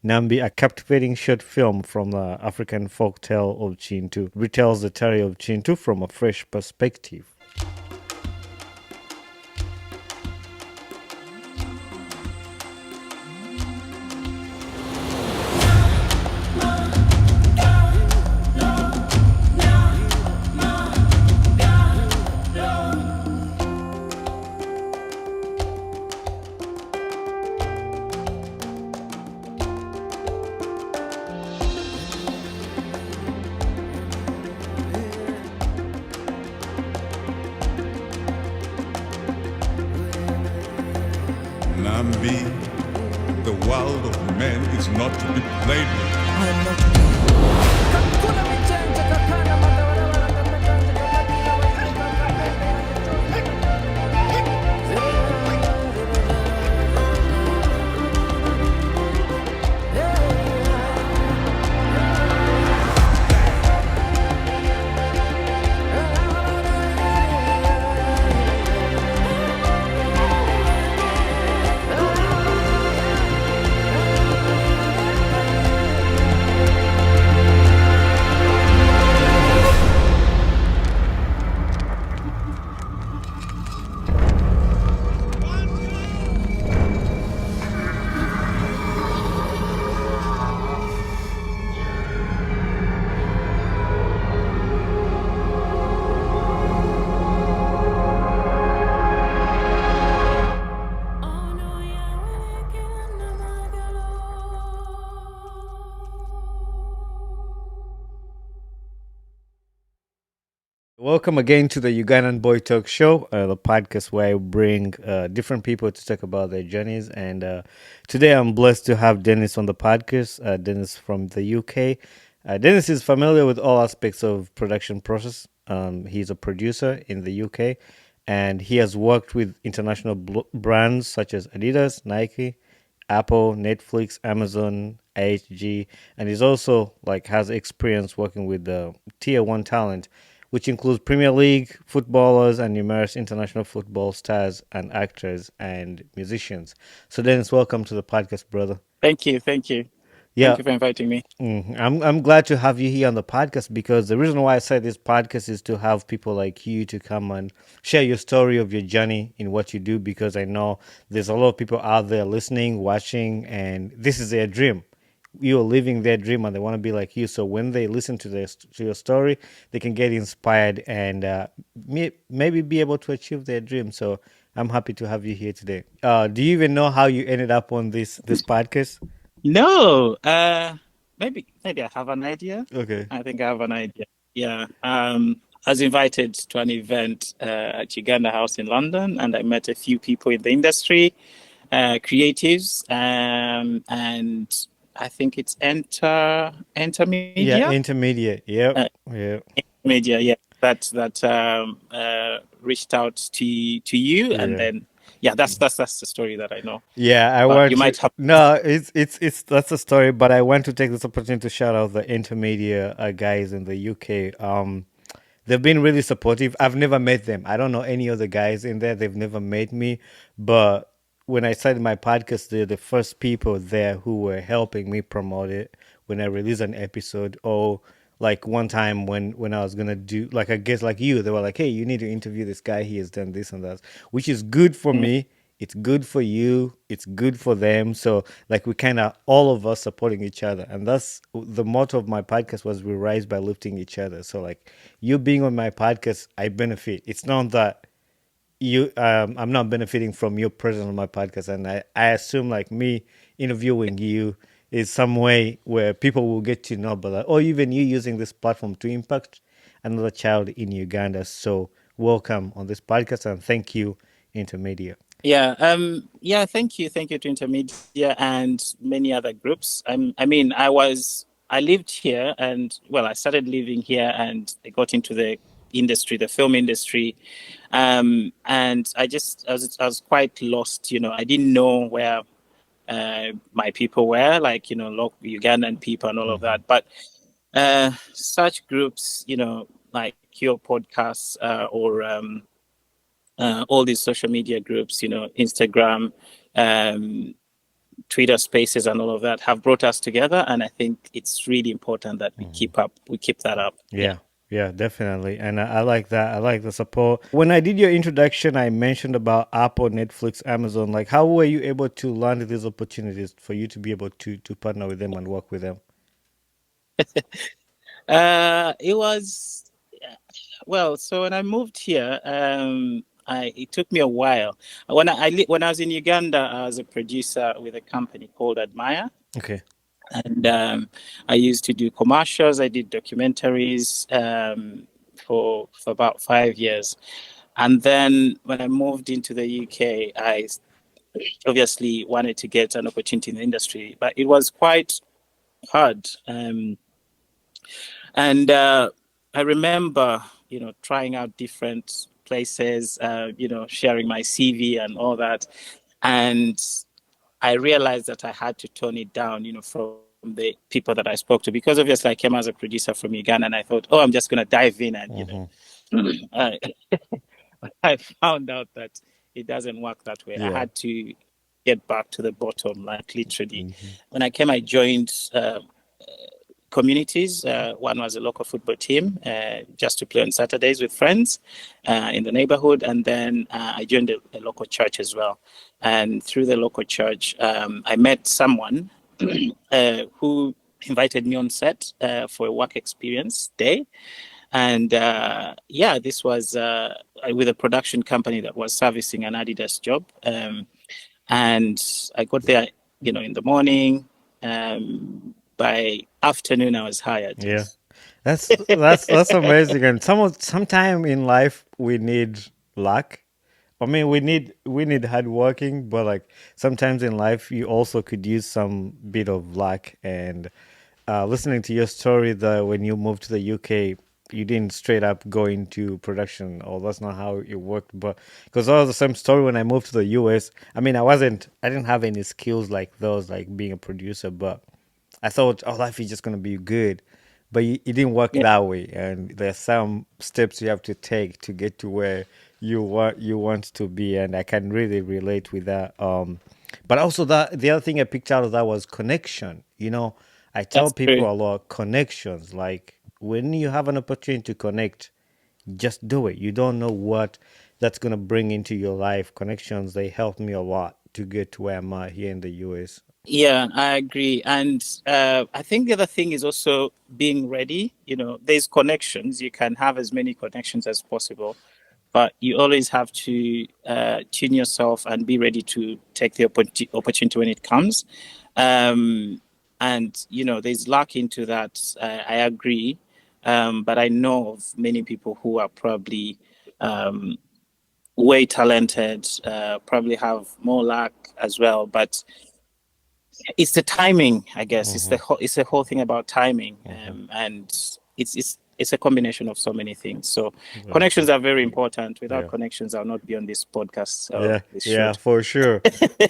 Namby, a captivating short film from the African folktale of Kintu, retells the tale of Kintu from a fresh perspective. Nambi, the world of men is not to be played with. Welcome again to the Ugandan Boy Talk Show, the podcast where I bring different people to talk about their journeys. And today I'm blessed to have Dennis on the podcast. Dennis from the UK. Dennis is familiar with all aspects of production process. He's a producer in the UK, and he has worked with international brands such as Adidas, Nike, Apple, Netflix, Amazon, HG, and he's also like has experience working with the tier one talent, which includes Premier League footballers and numerous international football stars and actors and musicians. So Dennis, welcome to the podcast, brother. Thank you. Thank you. Yeah, Thank you for inviting me. I'm glad to have you here on the podcast because the reason why I said this podcast is to have people like you to come and share your story of your journey in what you do, because I know there's a lot of people out there listening, watching, and this is their dream. You're living their dream and they want to be like you. So when they listen to to your story, they can get inspired and maybe be able to achieve their dream. So I'm happy to have you here today. Do you even know how you ended up on this podcast? No, maybe I have an idea. Okay. I think I have an idea. Yeah. I was invited to an event at Uganda House in London, and I met a few people in the industry, creatives, and I think it's Enter Yeah, Media. intermediate. Yep. Uh, Yeah. Media, yeah. That reached out to you, and Yeah. then yeah, that's the story that I know. Yeah, I But want you to. might have. No, it's that's a story. But I want to take this opportunity to shout out the intermedia guys in the UK. They've been really supportive. I've never met them. I don't know any of the guys in there. They've never met me. But when I started my podcast, they're the first people there who were helping me promote it when I release an episode. Or like one time when I was gonna do like I guess like you, they were like, "Hey, you need to interview this guy. He has done this and that," which is good for me. It's good for you. It's good for them. So like we kind of all of us supporting each other, and that's the motto of my podcast was we rise by lifting each other. So like you being on my podcast, I benefit. It's not that you I'm not benefiting from your presence on my podcast, and I assume like me interviewing you is some way where people will get to know about that, or even you using this platform to impact another child in Uganda. So welcome on this podcast and thank you, Intermedia. Yeah, thank you to Intermedia and many other groups. I lived here, and well, I started living here, and I got into the industry, the film industry, and I was quite lost. I didn't know where my people were, like Ugandan people and all of Mm-hmm. that. But such groups, like your podcasts or all these social media groups, Instagram, um, Twitter Spaces and all of that have brought us together, and I think it's really important that we keep that up. Yeah. Yeah, yeah, definitely. And I like that. I like the support. When I did your introduction, I mentioned about Apple, Netflix, Amazon. Like, how were you able to land these opportunities for you to be able to partner with them and work with them? It was well. So when I moved here, it took me a while. When I was in Uganda, I was a producer with a company called Admire, Okay. and I used to do commercials. I did documentaries for about 5 years, and then when I moved into the UK, I obviously wanted to get an opportunity in the industry, but it was quite hard. And I remember, trying out different places, sharing my CV and all that. And I realized that I had to tone it down, from the people that I spoke to, because obviously I came as a producer from Uganda and I thought, oh, I'm just going to dive in and, Mm-hmm. I, I found out that it doesn't work that way. I Yeah. had to get back to the bottom, like literally. Mm-hmm. When I came, I joined communities. One was a local football team, just to play on Saturdays with friends in the neighborhood. And then I joined a local church as well. And through the local church, I met someone who invited me on set for a work experience day. And yeah, this was with a production company that was servicing an Adidas job. And I got there, in the morning. By afternoon, I was hired. Yeah. That's amazing. And sometime in life we need luck. I mean, we need hard working, but like sometimes in life you also could use some bit of luck. And listening to your story, that when you moved to the UK, you didn't straight up go into production, or that's not how it worked. But because that was the same story when I moved to the US. I mean, I didn't have any skills like those, like being a producer, but I thought, oh, life is just gonna be good, but it didn't work Yeah, that way. And there's some steps you have to take to get to where you want to be. And I can really relate with that. But also that the other thing I picked out of that was connection. I tell that's true. people a lot, connections. Like when you have an opportunity to connect, just do it. You don't know what that's gonna bring into your life. Connections, they helped me a lot to get to where I'm at here in the US. Yeah, I agree. And I think the other thing is also being ready. There's connections. You can have as many connections as possible, but you always have to tune yourself and be ready to take the opportunity when it comes. Um, and, there's luck into that. I agree. But I know of many people who are probably um, way talented, probably have more luck as well. But it's the timing, I guess. Mm-hmm. It's the whole thing about timing, Mm-hmm. and it's a combination of so many things. So Exactly. connections are very important. Without Yeah. connections, I'll not be on this podcast or Yeah, this show. yeah, for sure.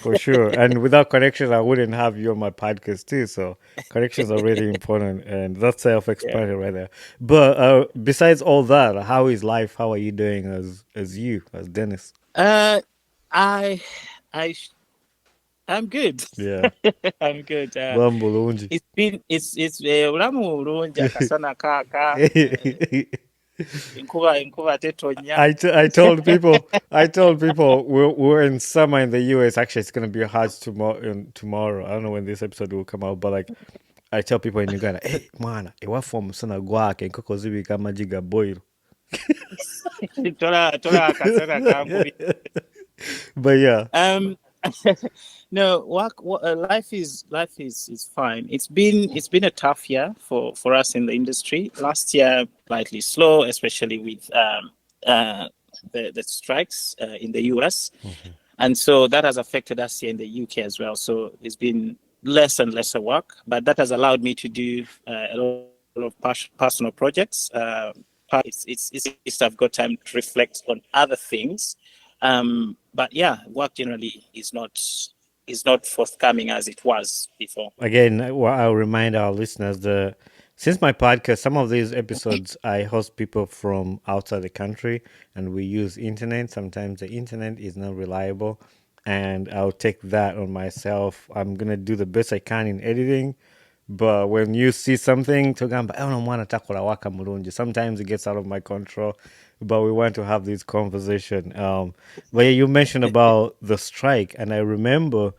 For sure. And without connections, I wouldn't have you on my podcast too. So connections are really important, and that's Yeah. self-explanatory right there. But besides all that, how is life? How are you doing as you, as Dennis? Uh, I I I'm good. Yeah. I'm good. Bambulunji. It's ulamu bulungi akasana kaaka enkuba tetonya. I told people we're in summer in the US. Actually, it's gonna be hot tomorrow. I don't know when this episode will come out, but like I tell people in Uganda, hey, mwana, iwafu sana gwake enkoko zibika amagi ga boil. Tola akasana kankubi. But yeah. Um, no, life is fine. It's been a tough year for us in the industry. Last year, slightly slow, especially with the strikes in the US, Mhm. and so that has affected us here in the UK as well. So it's been less and lesser work, but that has allowed me to do a lot of personal projects. It's I've got time to reflect on other things. But yeah, work generally is not forthcoming as it was before. Again, I'll remind our listeners the since my podcast, some of these episodes I host people from outside the country, and we use internet. Sometimes the internet is not reliable, and I'll take that on myself. I'm gonna do the best I can in editing. But when you see something, tugamba, I don't want to tackle waka mulungi. Sometimes it gets out of my control, but we want to have this conversation. But yeah, you mentioned about the strike, and I remember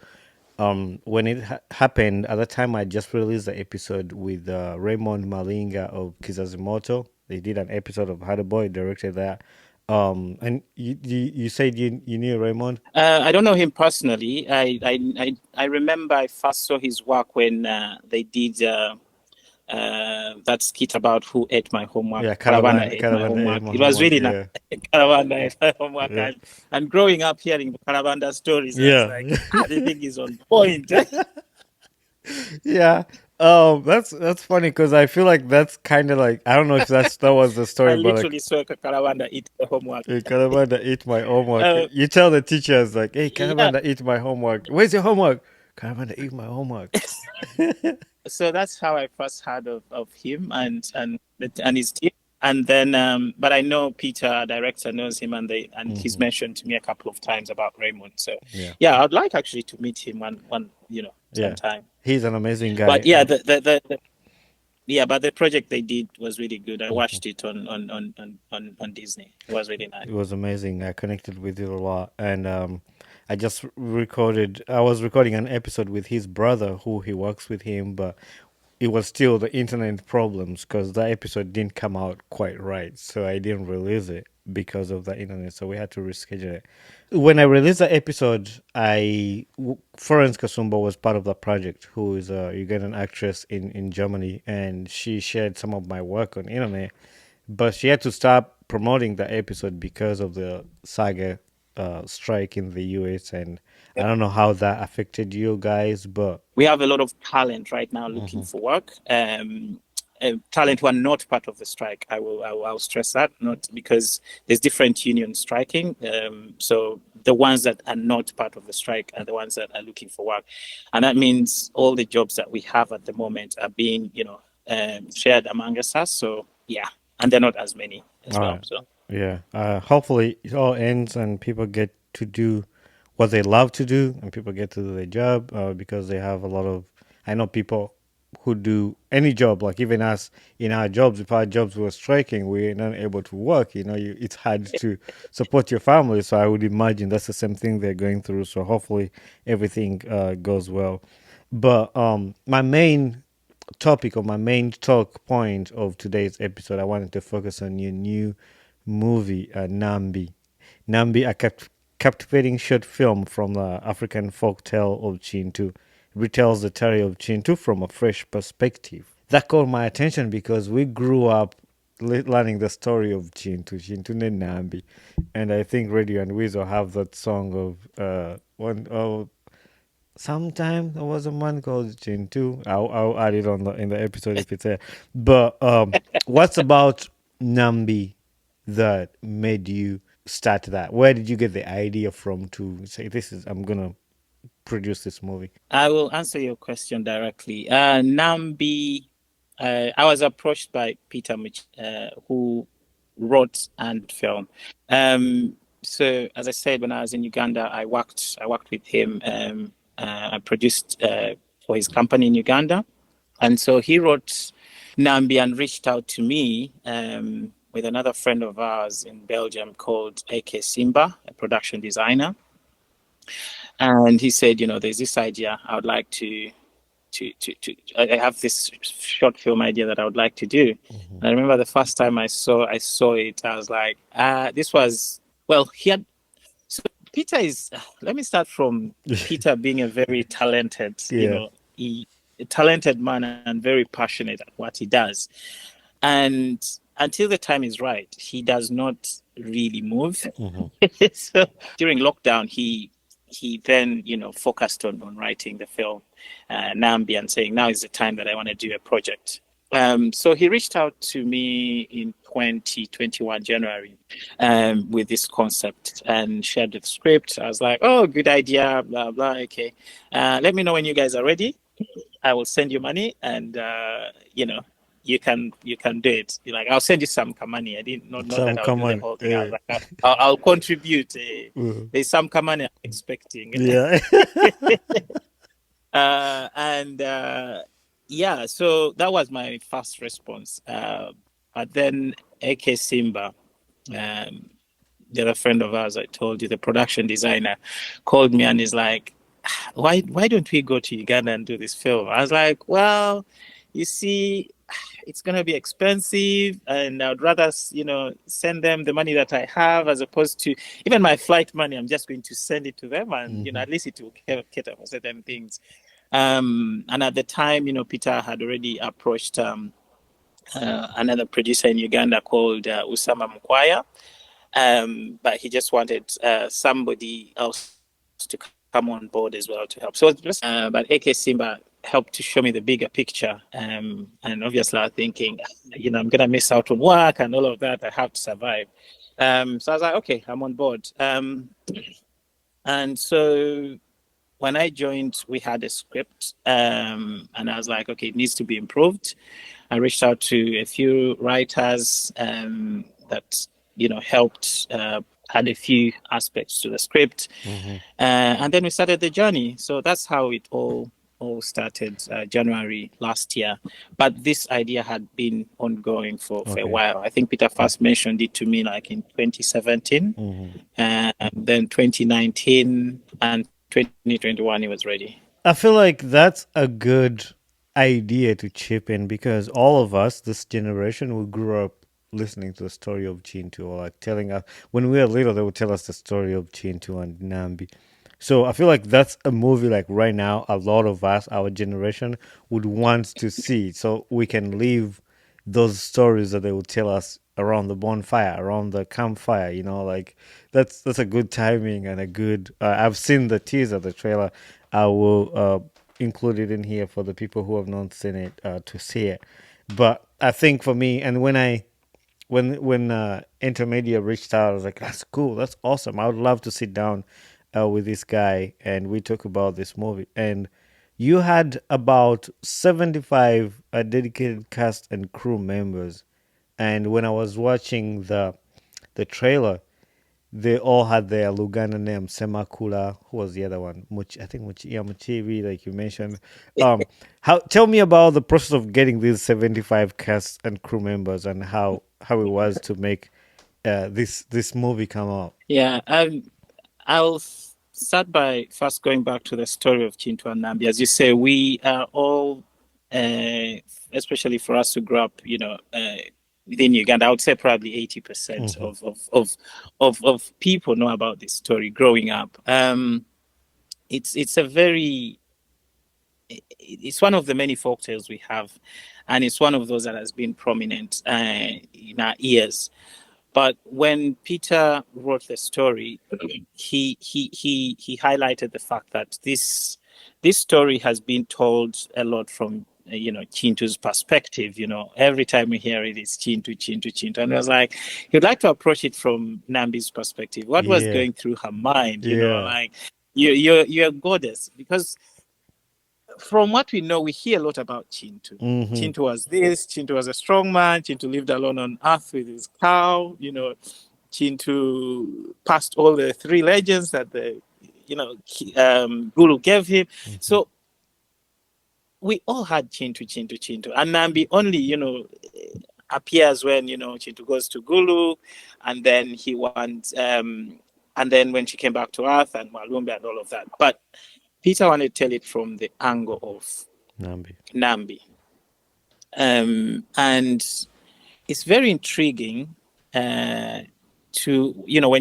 when it happened at the time. I just released the episode with Raymond Malinga of Kizazimoto. They did an episode of How the Boy directed that. And you said you knew Raymond. I don't know him personally. I remember I first saw his work when they did that skit about who ate my homework. Yeah, Caravana Caravan ate my Caravan ate homework. my It was homework. really nice. Yeah, Caravana ate my homework. yeah, And growing up hearing the Caravana stories, I was yeah. like, the thing is on point. Yeah. That's funny because I feel like that's kind of like I don't know if that was the I story, but like literally saw Caravana eat the homework. hey, Calabanda eat my homework. Uh, You tell the teachers like, hey, yeah. Calabanda eat my homework. Where's your homework? Calabanda eat my homework. So that's how I first heard of him and his team. And then, but I know Peter, our director, knows him, and he's Hmm. mentioned to me a couple of times about Raymond. So, Yeah, yeah, I'd like actually to meet him one yeah. sometime. He's an amazing guy. But yeah, yeah, but the project they did was really good. I Mhm. watched it on Disney. It was really nice. It was amazing. I connected with it a lot, and I just recorded. I was recording an episode with his brother, who he works with him, but it was still the internet problems because that episode didn't come out quite right. So I didn't release it because of the internet. So we had to reschedule it. When I released the episode, Florence Kasumba was part of the project, who is a Ugandan actress in Germany, and she shared some of my work on internet. But she had to stop promoting the episode because of the saga strike in the US, and I don't know how that affected you guys, but We have a lot of talent right now looking mhm. for work. Talent who are not part of the strike. I'll stress that, not because there's different unions striking. So the ones that are not part of the strike are the ones that are looking for work, and that means all the jobs that we have at the moment are being, shared amongst us. So yeah, and they're not as many as All well. right. So Yeah. Hopefully it all ends and people get to do what they love to do and people get to do their job because they have a lot of. I know people who do any job, like even us in our jobs, if our jobs were striking, we're not able to work. It's hard to support your family. So I would imagine that's the same thing they're going through. So hopefully everything goes well. But my main talk point of today's episode, I wanted to focus on your new movie, Nambi. Nambi, a captivating short film from the African folk tale of Kintu, retells the tale of Kintu from a fresh perspective. That caught my attention because we grew up learning the story of Kintu and Nambi, and I think Radio and Weasel have that song of one. Oh, sometime there was a man called Jane too. I'll add it on in the episode if it's there. But what's about Nambi that made you start that? Where did you get the idea from to say this is I'm gonna produce this movie? I will answer your question directly. Nambi, I was approached by Peter who wrote and filmed. So as I said, when I was in Uganda, I worked with him. I produced for his company in Uganda, and so he wrote Nambi and reached out to me with another friend of ours in Belgium called AK Simba, a production designer. And he said, there's this idea I would like I have this short film idea that I would like to do. Hmm. And I remember the first time I saw it, I was like, this was well, he had so Peter is let me start from Peter being a very talented, Yeah. a talented man and very passionate at what he does. And until the time is right, he does not really move. Hmm. So during lockdown, he then focused on writing the film Nambi and saying now is the time that I want to do a project. So he reached out to me in 2021 January with this concept and shared the script. I was like, oh, good idea, blah blah. Okay, let me know when you guys are ready. I will send you money, and you can do it. You're like, I'll send you some money. I didn't not know Some that I'll do the common. whole thing. I was like, I'll contribute. There's some money I'm expecting. Yeah. And yeah, so that was my first response. But then AK Simba, um, the other friend of ours, I told you, the production designer, called me and is like, why don't we go to Uganda and do this film? I was like, well, you see, it's going to be expensive, and I'd rather, send them the money that I have as opposed to even my flight money. I'm just going to send it to them, and Hmm. at least it will cater for certain things. And at the time, Peter had already approached another producer in Uganda called Usama Mkwaya, but he just wanted somebody else to come on board as well to help. So but AK Simba helped to show me the bigger picture. And obviously, I was thinking, I'm gonna miss out on work and all of that. I have to survive. So I was like, okay, I'm on board. And so when I joined, we had a script, and I was like, okay, it needs to be improved. I reached out to a few writers that helped add a few aspects to the script, Hmm. and then we started the journey. So that's how it all started, January last year. But this idea had been ongoing for a Okay. while. I think Peter first mentioned it to me like in 2017, Hmm. and then 2019 and 2021 it was ready. I feel like that's a good idea to chip in because all of us, this generation, who grew up listening to the story of Chintu or like telling us when we were little, they would tell us the story of Chintu and Nambi. So I feel like that's a movie like right now, a lot of us, our generation, would want to see so we can live those stories that they would tell us around the bonfire, around the campfire. Like that's a good timing and a good. I've seen the teaser, the trailer. I will include it in here for the people who have not seen it to see it. But I think for me, and when Intermedia reached out, I was like, "That's cool. That's awesome. I would love to sit down with this guy and we talk about this movie." And you had about 75 dedicated cast and crew members. And when I was watching the trailer, they all had their Luganda name. Semakula. Who was the other one? I think Muchibi, like you mentioned. How? Tell me about the process of getting these 75 cast and crew members and how it was to make this movie come out. Yeah, I'll start by first going back to the story of Kintu and Nambi. As you say, we are all, uh, especially for us to grow up, within Uganda, I would say probably 80% Hmm. of people know about this story growing up. It's a very it's one of the many folk tales we have, and it's one of those that has been prominent in our ears. But when Peter wrote the story, he highlighted the fact that this story has been told a lot from Chintu's perspective. Every time we hear it, it's Chintu, Chintu, Chintu, and I was like, he'd like to approach it from Nambi's perspective. What was Yeah, going through her mind? yeah. Like you're a goddess because from what we know, we hear a lot about Chintu. Hmm. Chintu was this, Chintu was a strong man, Chintu lived alone on earth with his cow, Chintu passed all the three legends that Guru gave him. Hmm. So we all had Chintu, Chintu, Chintu. And Nambi only, appears when, Chintu goes to Gulu and then he wants, and then when she came back to earth and Malumbi and all of that. But Peter wanted to tell it from the angle of Nambi. Nambi. And it's very intriguing when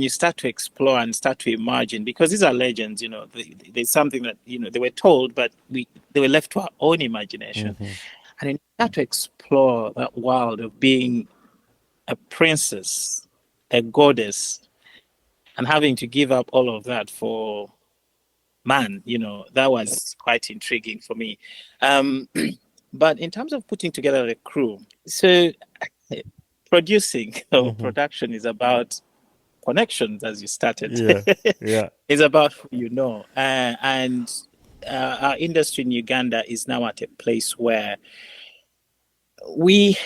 you start to explore and start to imagine, because these are legends, there's something that, they were told, but they were left to our own imagination. Hmm. And then you start to explore that world of being a princess, a goddess, and having to give up all of that for man, that was quite intriguing for me. Um, but in terms of putting together the crew, so producing or Hmm. production is about connections, as you started. Yeah, yeah. It's about who you know. And our industry in Uganda is now at a place where we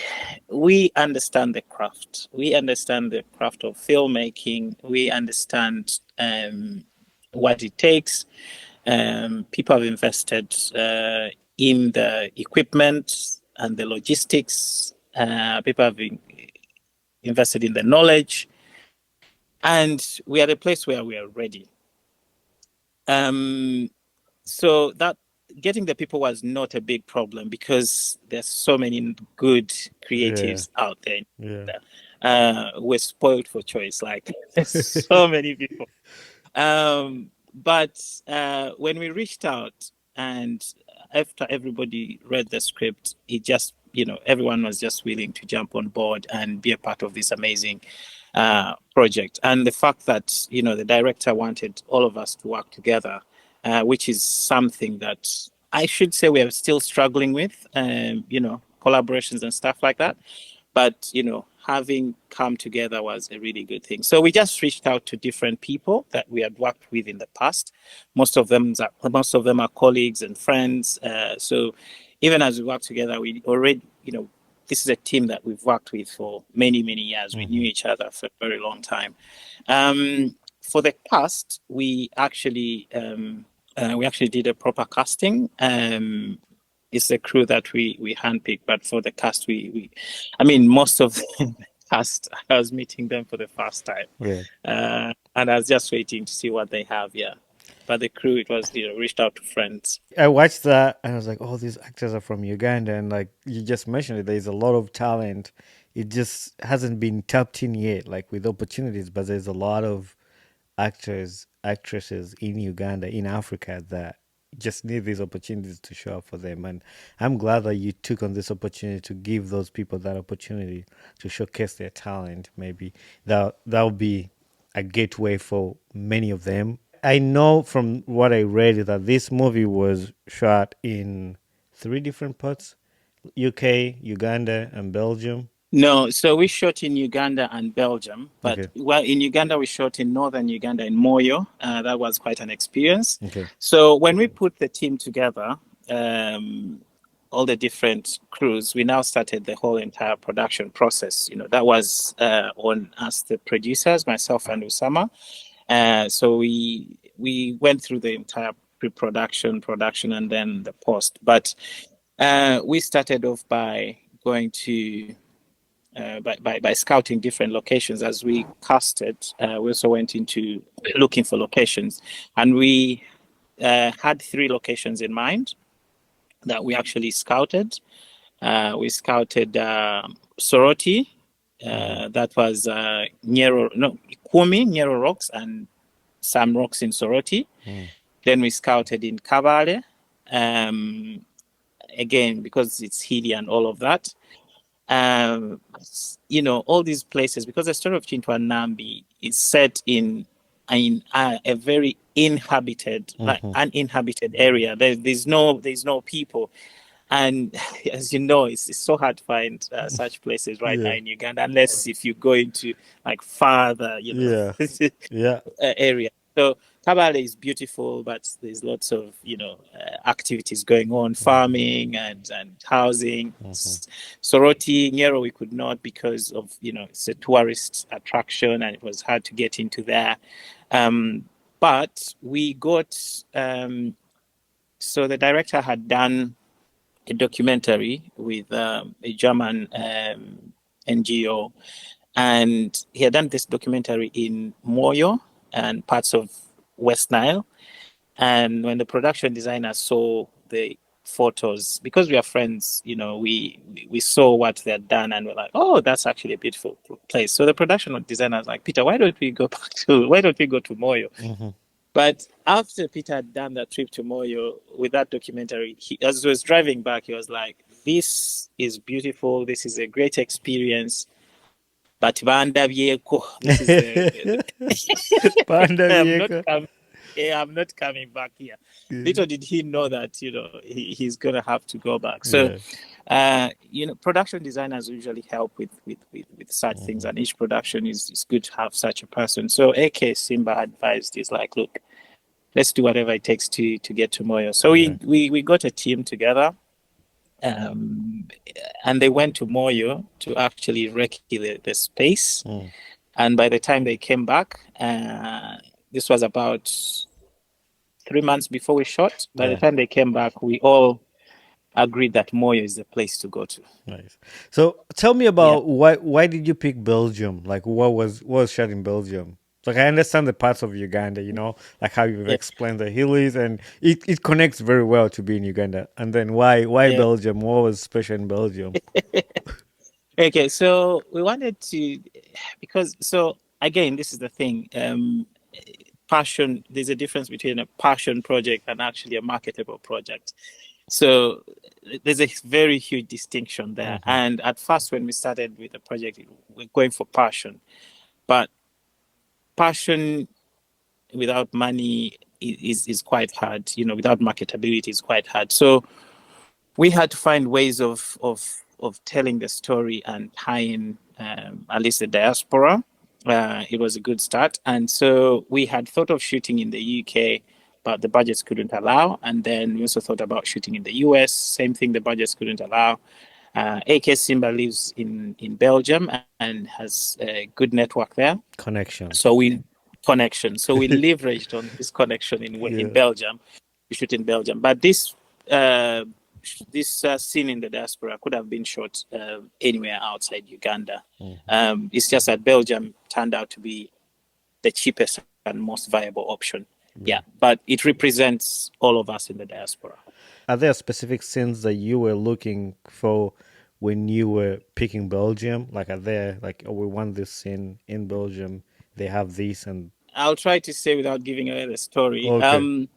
we understand the craft. We understand the craft of filmmaking. We understand what it takes. People have invested in the equipment and the logistics. People have invested in the knowledge, and we are at a place where we are ready. Um, so that getting the people was not a big problem because there's so many good Yeah. creatives out there. Yeah. We're spoiled for choice. Like there's so many people. But when we reached out and after everybody read the script, it just, everyone was just willing to jump on board and be a part of this amazing project. And the fact that, the director wanted all of us to work together, which is something that I should say we are still struggling with, collaborations and stuff like that. But having come together was a really good thing. So we just reached out to different people that we had worked with in the past. Most of them are colleagues and friends. So even as we work together, we already, this is a team that we've worked with for many, many years. We knew each other for a very long time. For the cast, we actually did a proper casting. It's a crew that we handpicked, but for the cast, I mean, most of the cast, I was meeting them for the first time, Yeah. and I was just waiting to see what they have. Yeah, but the crew, it was reached out to friends. I watched that and I was like, oh, these actors are from Uganda. And like you just mentioned it, there's a lot of talent. It just hasn't been tapped in yet, like with opportunities, but there's a lot of actors, actresses in Uganda, in Africa that just need these opportunities to show up for them. And I'm glad that you took on this opportunity to give those people that opportunity to showcase their talent. Maybe that'll be a gateway for many of them. I know from what I read that this movie was shot in three different parts: UK, Uganda, and Belgium. No, so we shot in Uganda and Belgium, but Okay. well, in Uganda we shot in northern Uganda in Moyo. That was quite an experience. Okay. So when we put the team together, um, all the different crews, we now started the whole entire production process. That was on us, the producers, myself and Usama. So we went through the entire pre-production, production, and then the post. But we started off by going to by scouting different locations as we casted. We also went into looking for locations, and we had three locations in mind that we actually scouted. We scouted Soroti, that was Nyero, no, Kumi, Nyero Rocks, and some rocks in Soroti. Mm. Then we scouted in Kabale, um, again, because it's hilly and all of that. Um, all these places, because the story of Kintu and Namby is set in a very inhabited, like uninhabited area. There's no people, and as you know, it's so hard to find such places right now Yeah. in Uganda, unless if you go into like farther, Yeah. Yeah. area. So Kabale is beautiful, but there's lots of activities going on, farming and housing. Soroti, Nyero, we could not because of it's a tourist attraction and it was hard to get into there. But we got so the director had done a documentary with a German NGO, and he had done this documentary in Moyo and parts of West Nile. And when the production designer saw the photos, because we are friends, we saw what they had done, and we're like, oh, that's actually a beautiful place. So the production designer was like, Peter, why don't we go to Moyo? Hmm. But after Peter had done that trip to Moyo with that documentary, as he was driving back, he was like, this is beautiful. This is a great experience. But this is Panda I'm not Vieka. coming. Yeah, I'm not coming back here. Yeah. Little did he know that he's gonna have to go back. So, Yeah. production designers usually help with such things, and each production is good to have such a person. So, AK Simba advised is like, look, let's do whatever it takes to get to Moyo. So Yeah. we got a team together. Um, and they went to Moyo to actually recce the space. Mm. And by the time they came back, this was about 3 months before we shot. By the Yeah. time they came back, we all agreed that Moyo is the place to go to. Nice. So tell me Yeah. about why did you pick Belgium? Like what was shot in Belgium? Like I understand the parts of Uganda, like how you've Yeah. explained the Hillies, and it connects very well to be in Uganda. And then why Yeah. Belgium? What was special in Belgium? Okay, so we wanted to, because, so again, this is the thing. Passion, there's a difference between a passion project and actually a marketable project. So there's a very huge distinction there. Hmm. And at first, when we started with the project, we're going for passion. But passion without money is quite hard. Without marketability is quite hard. So we had to find ways of telling the story and tying at least the diaspora. It was a good start, and so we had thought of shooting in the UK, but the budgets couldn't allow. And then we also thought about shooting in the US. Same thing, the budgets couldn't allow. AK Simba lives in Belgium and has a good network there. Connections. So we connection. So we leveraged on this connection in Yeah. Belgium. We shoot in Belgium, but uh, this scene in the diaspora could have been shot anywhere outside Uganda. Mhm. It's just that Belgium turned out to be the cheapest and most viable option. Yeah. Yeah, but it represents all of us in the diaspora. Are there specific scenes that you were looking for when you were picking Belgium? Like, are there like, oh, we want this scene in Belgium? They have this and I'll try to say without giving away the story. okay.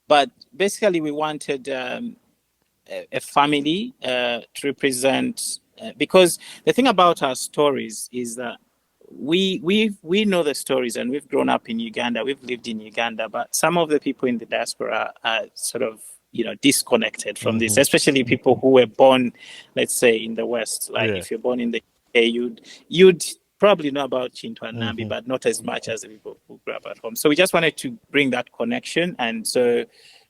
But basically, we wanted a family to represent because the thing about our stories is that we know the stories and we've grown up in Uganda, we've lived in Uganda, but some of the people in the diaspora are sort of disconnected from this, Hmm. especially people who were born, let's say, in the West. Like Yeah. if you're born in the UK, you'd probably know about Kintu and Namby, Hmm. but not as much as the people who grew up at home. So we just wanted to bring that connection, and so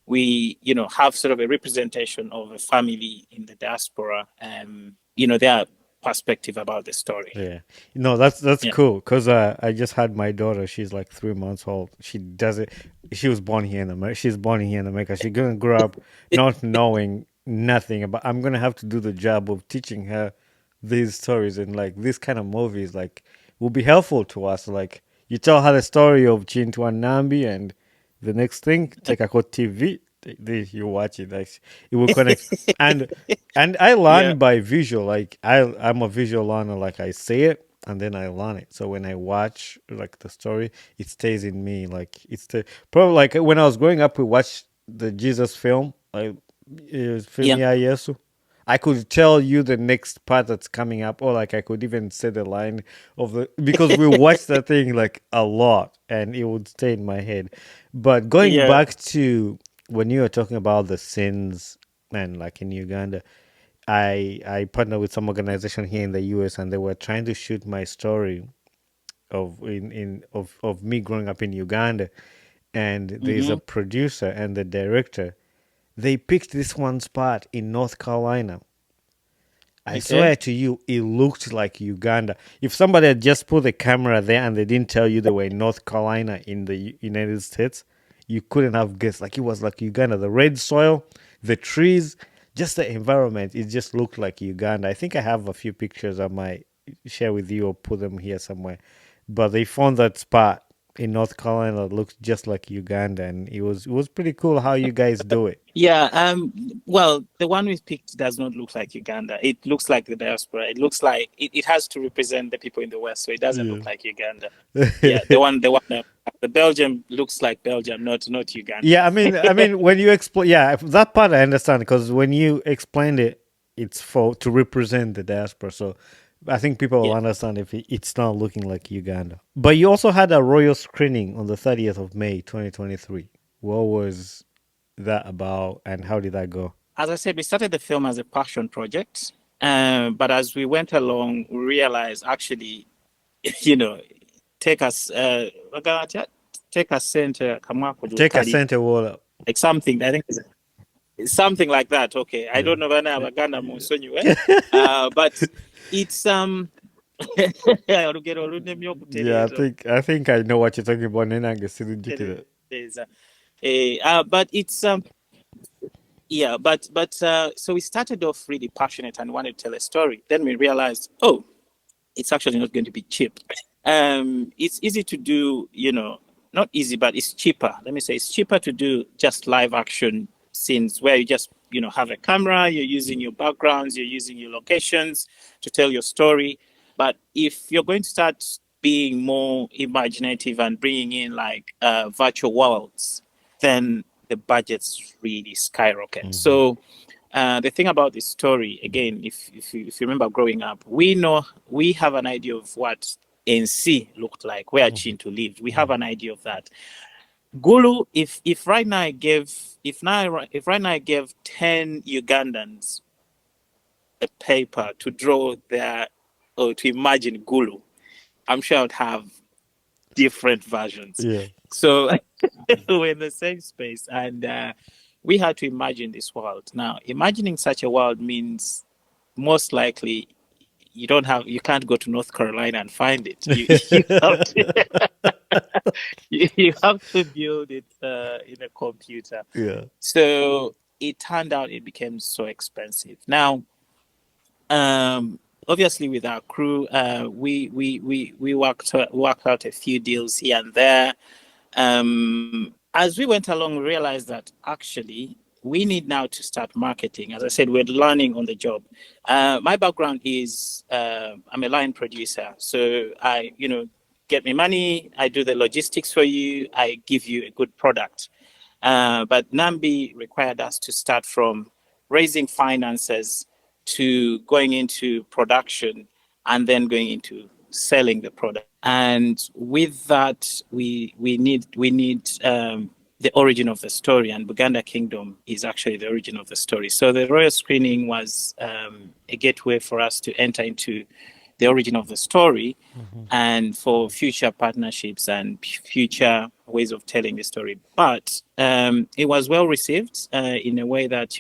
we have sort of a representation of a family in the diaspora, their perspective about the story. Yeah. No, that's Yeah. cool because I just had my daughter. She's like 3 months old. She does it. She was born here in America. She's born here in America. She's gonna grow up not knowing nothing about. I'm gonna have to do the job of teaching her these stories, and like this kind of movies like will be helpful to us. Like you tell her the story of Chintu and Nambi, and the next thing take a code TV. You watch it. Like it will connect. And I Yeah. learn by visual. Like I'm a visual learner. Like I say it and then I learn it. So when I watch like the story, it stays in me. Like it's the probably like when I was growing up, we watched the Jesus film. Like it was film Yeah. Ya Yesu. I could tell you the next part that's coming up, or like I could even say the line of the because we watched that thing like a lot, and it would stay in my head. But going Yeah. back to when you were talking about the sins and like in Uganda, I partnered with some organization here in the US, and they were trying to shoot my story of me growing up in Uganda, and there's a Mm-hmm. producer and the director. They picked this one spot in North Carolina. I Okay. swear to you, it looked like Uganda. If somebody had just put the camera there and they didn't tell you they were in North Carolina in the United States, you couldn't have guessed. Like it was like Uganda. The red soil, the trees, just the environment, it just looked like Uganda. I think I have a few pictures I might share with you or put them here somewhere. But they found that spot in North Carolina that looks just like Uganda, and it was pretty cool how you guys do it. Yeah. Well, the one we picked does not look like Uganda. It looks like the diaspora. It looks like it has to represent the people in the West, so it doesn't Yeah. look like Uganda. Yeah, the Belgium looks like Belgium, not Uganda. Yeah, I mean, when you explain, yeah, that part I understand because when you explained it, it's for to represent the diaspora. So I think people will Yeah. understand if it's not looking like Uganda. But you also had a royal screening on the 30th of May, 2023. What was that about, and how did that go? As I said, we started the film as a passion project, but as we went along, we realized actually, you know, take us, take us center, Take a center wall up. like something. I think something like that. Okay, I Yeah. don't know when Abaganda musonyiwe, but it's olugero olunnemye Yeah, okutereeza I think I know what you're talking about. Nenange sirujjukira. okutereeza. But it's yeah, but so we started off really passionate and wanted to tell a story. Then we realized, oh, it's actually not going to be cheap. It's easy to do, not easy, but it's cheaper. Let me say it's cheaper to do just live action scenes where you just, have a camera, you're using your backgrounds, you're using your locations to tell your story. But if you're going to start being more imaginative and bringing in like virtual worlds, then the budgets really skyrocket. So the thing about this story, again, if you remember growing up, we have an idea of what NC looked like, where Chintu lived. We have an idea of that. Gulu, if right now I gave if right now I gave 10 Ugandans a paper to draw their or to imagine Gulu, I'm sure I'd have different versions. Yeah. So we're in the same space, and we had to imagine this world. Now, imagining such a world means most likely you can't go to North Carolina and find it. You have to you have to build it in a computer. Yeah. So it turned out it became so expensive. Now, obviously, with our crew, we worked out a few deals here and there. As we went along, we realized that actually we need now to start marketing. As I said, we're learning on the job. My background is I'm a line producer, so I, get me money, I do the logistics for you, I give you a good product. But Nambi required us to start from raising finances to going into production and then going into selling the product. And with that, we need the origin of the story, and Buganda Kingdom is actually the origin of the story. So the royal screening was a gateway for us to enter into the origin of the story and for future partnerships and future ways of telling the story. But it was well received in a way that,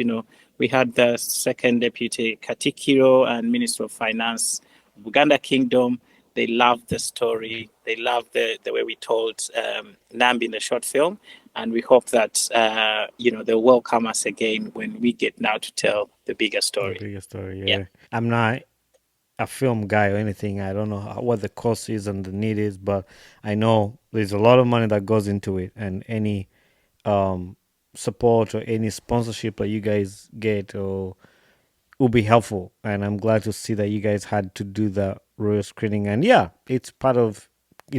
we had the second deputy Katikiro and Minister of Finance, Buganda Kingdom. They loved the story. They loved the way we told Namby in the short film. And we hope that, they'll welcome us again when we get now to tell the bigger The story. biggest story. Yeah. Yeah. I'm not a film guy or anything. I don't know what the cost is and the need is, but I know there's a lot of money that goes into it, and any um support or any sponsorship that you guys get or will be helpful. And I'm glad to see that you guys had to do the royal screening. And yeah, it's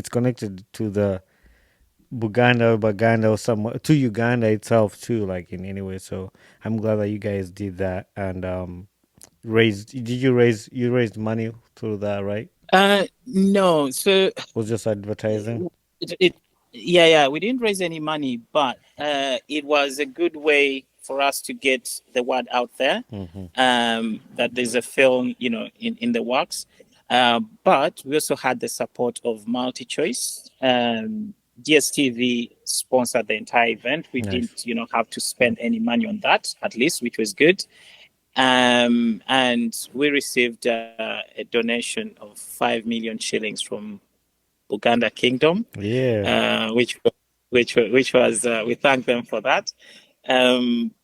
connected to the Buganda or somewhere to Uganda itself too, like in any way. So I'm glad that you guys did that and raised. Did you raised money through that, right? No. So Was just advertising. it yeah, we didn't raise any money, but it was a good way for us to get the word out there that there's a film, in the works. But we also had the support of Multi Choice. DSTV sponsored the entire event. We Nice. didn't, have to spend any money on that, at least, which was good. And we received a donation of 5 million shillings from Uganda Kingdom, Yeah. which was we thank them for that.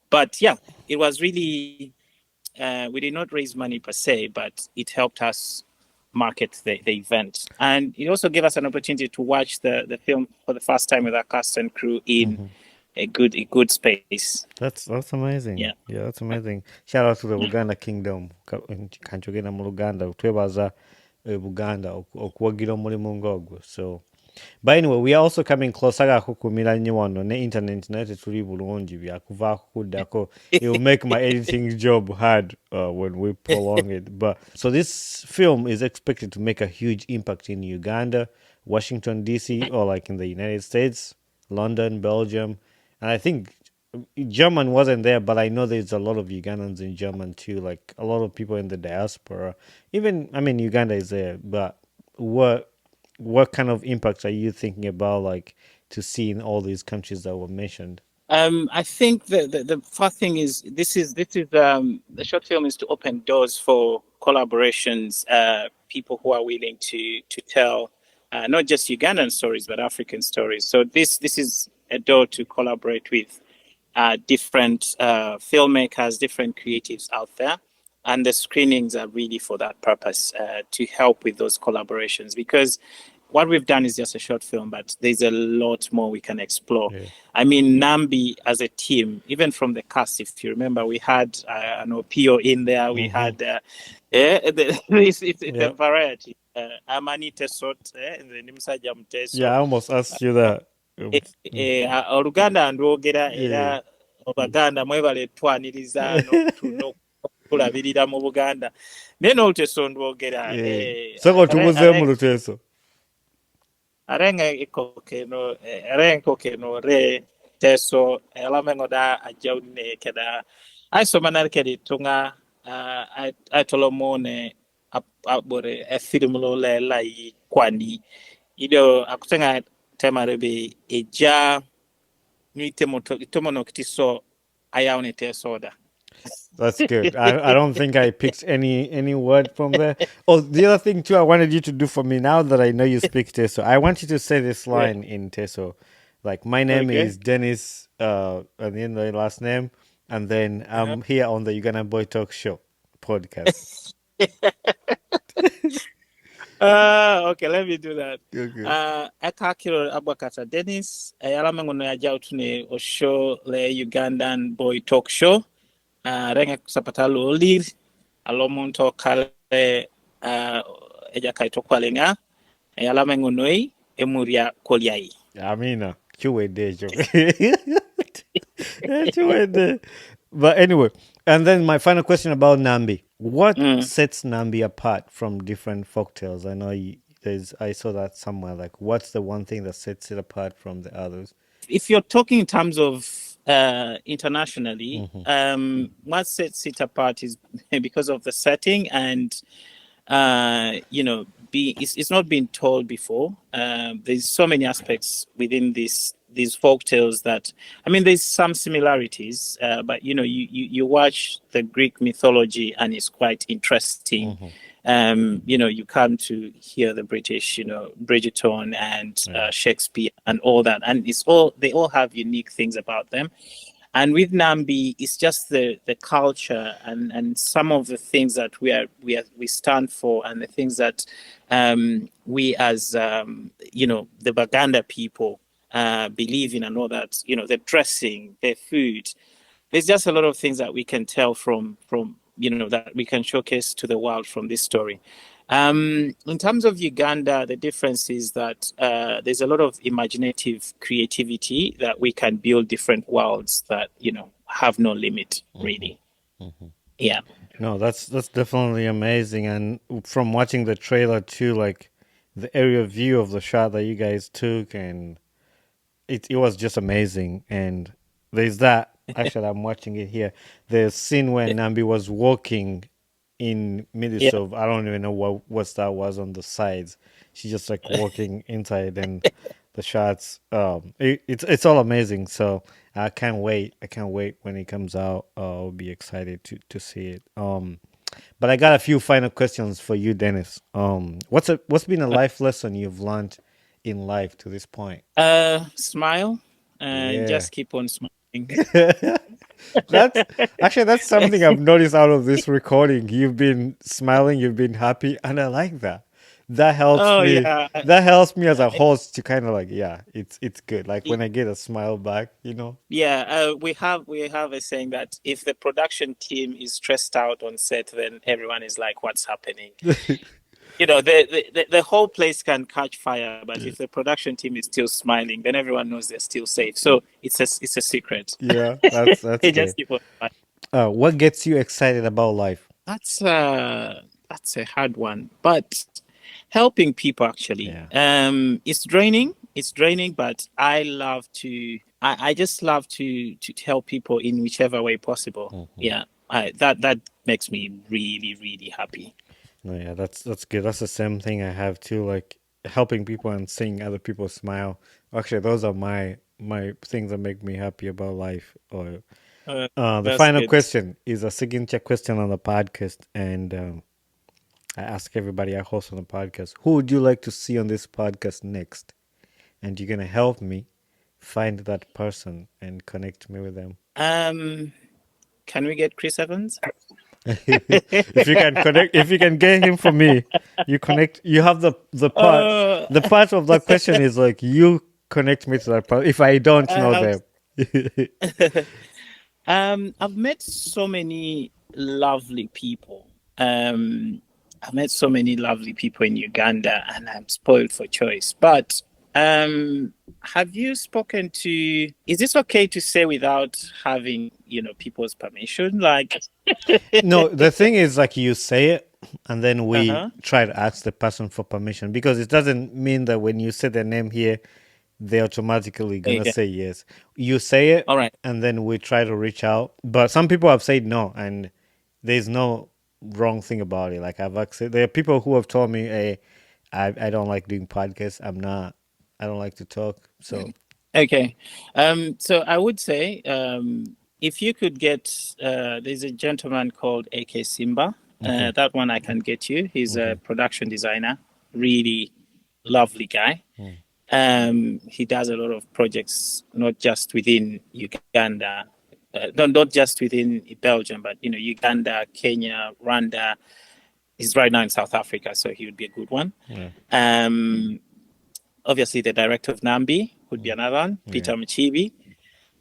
But yeah, it was really we did not raise money per se, but it helped us market the event, and it also gave us an opportunity to watch the film for the first time with our cast and crew in a good space. That's amazing. Yeah. Yeah, that's amazing. Shout out to the Buganda Kingdom. Kanchogenda mu Luganda. Twebaza Buganda okuwagira omulimu ng'ogwo. So but anyway, we are also coming close. Sagako kumira nnyo wano ne internet naye tetuli bulungi byakuvaako kuddako. It will make my editing job hard when we prolong it. But so this film is expected to make a huge impact in Uganda, Washington D.C., or like in the United States, London, Belgium, and I think German wasn't there, but I know there's a lot of Ugandans in German too. Like a lot of people in the diaspora. Even I mean Uganda is there, but what kind of impacts are you thinking about, like to see in all these countries that were mentioned? I think the first thing is the short film is to open doors for collaborations, people who are willing to tell not just Ugandan stories but African stories. So this is a door to collaborate with different filmmakers, different creatives out there. And the screenings are really for that purpose, to help with those collaborations. Because what we've done is just a short film, but there's a lot more we can explore. Yeah. I mean, Namby as a team, even from the cast, if you remember, we had an OPO in there. We Mm-hmm. had, it's a Yeah. variety. Amanite Sot, and the Nimsaja Yeah, Mteso. I almost asked you that. Oluganda ndwogera Yeah. era Abaganda mwebale twaniriza n'okulabirira mu Buganda naye n'oluteso ndwogera Yeah. Soko tubuze mu luteso. arenkokeno re teso elamengo da ajaune keda ai somanar kedi tunga ai tolomone abore e film lo le lai kwani ido akutenga temarebe eja ni temono kitiso ayaune tesoda. That's good. I don't think I picked any word from there. Oh, the other thing too I wanted you to do for me now that I know you speak Teso. I want you to say this Yeah. line in Teso. Like my name Okay. is Dennis and then the last name and then Uh-huh. I'm here on the Uganda Boy Talk Show podcast. Okay, let me do that. Okay. Ekakiro Abwakata Denis, Yalamengono Yajautune o show le Ugandan Boy Talk Show. Renga Sapatalo Olir, Alomonto Kale Ejakaito Kwalenga, Yalamengonoi, Emuria Koliai. Amina. Chue dejo. Chue de. But anyway, and then my final question about Nambi. What Mm. sets Nambi apart from different folktales? I know there's. I saw that somewhere. Like, what's the one thing that sets it apart from the others? If you're talking in terms of internationally, Mm-hmm. what sets it apart is because of the setting and it's not been told before. There's so many aspects within these folk tales that I mean, there's some similarities, but you watch the Greek mythology and it's quite interesting. Mm-hmm. You come to hear the British, Bridgerton and Yeah. Shakespeare and all that, and they all have unique things about them. And with Nambi, it's just the culture and some of the things that we stand for, and the things that we as the Baganda people believe in, and all that. The dressing, their food. There's just a lot of things that we can tell from that we can showcase to the world from this story. In terms of Uganda, the difference is that there's a lot of imaginative creativity that we can build different worlds that have no limit, really. Mm-hmm. Yeah. No, that's definitely amazing. And from watching the trailer too, like the area view of the shot that you guys took, and it was just amazing. And there's that. Actually, I'm watching it here. The scene where Nambi was walking in midst Yeah. of I don't even know what that was on the sides. She's just like walking inside, and the shots. It's all amazing. So I can't wait. I can't wait when it comes out. I'll be excited to see it. But I got a few final questions for you, Dennis. What's been a life lesson you've learned in life to this point? Smile and Yeah. just keep on smiling. That's actually that's something I've noticed out of this recording. You've been smiling, you've been happy, and I like that. That helps Oh me. yeah. That helps me as a host to kind of like, yeah, it's good. Like when I get a smile back, you know. Yeah, we have a saying that if the production team is stressed out on set, then everyone is like, "What's happening?" The whole place can catch fire, but Yeah, if the production team is still smiling, then everyone knows they're still safe. So it's a secret. yeah, that's They good. just keep on smiling. What gets you excited about life? That's a hard one, but helping people actually. Yeah. It's draining, but I just love to help people in whichever way possible. Mhm. Yeah, that makes me really really happy. No, yeah, that's good. That's the same thing I have too. Like helping people and seeing other people smile. Actually, those are my my things that make me happy about life. Or the That's final good. question is a signature question on the podcast, and I ask everybody I host on the podcast, who would you like to see on this podcast next? And you're gonna help me find that person and connect me with them. Um, can we get Chris Evans? If you can connect, if you can get him for me, you connect. You have the part. Oh, The part of that question is like you connect me to that part. If I don't know I them, have. I've met so many lovely people. I've met so many lovely people in Uganda, and I'm spoiled for choice. But have you spoken to? Is this okay to say without having, people's permission? Like, no. The thing is, like you say it, and then we uh-huh. try to ask the person for permission because it doesn't mean that when you say their name here, they're automatically gonna Okay. say yes. You say it, All right. and then we try to reach out. But some people have said no, and there's no wrong thing about it. Like I've accepted. There are people who have told me, "Hey, I don't like doing podcasts. I don't like to talk." So Okay. So I would say, if you could get, there's a gentleman called AK Simba. okay, That one I can get you. He's a okay, production designer, really lovely guy. mm, He does a lot of projects, not just within Uganda, not just within Belgium, but Uganda, Kenya, Rwanda. He's right now in South Africa, so he would be a good one. yeah, Um, Obviously, the director of Namby would be mm, another one, yeah, Peter Mchibi.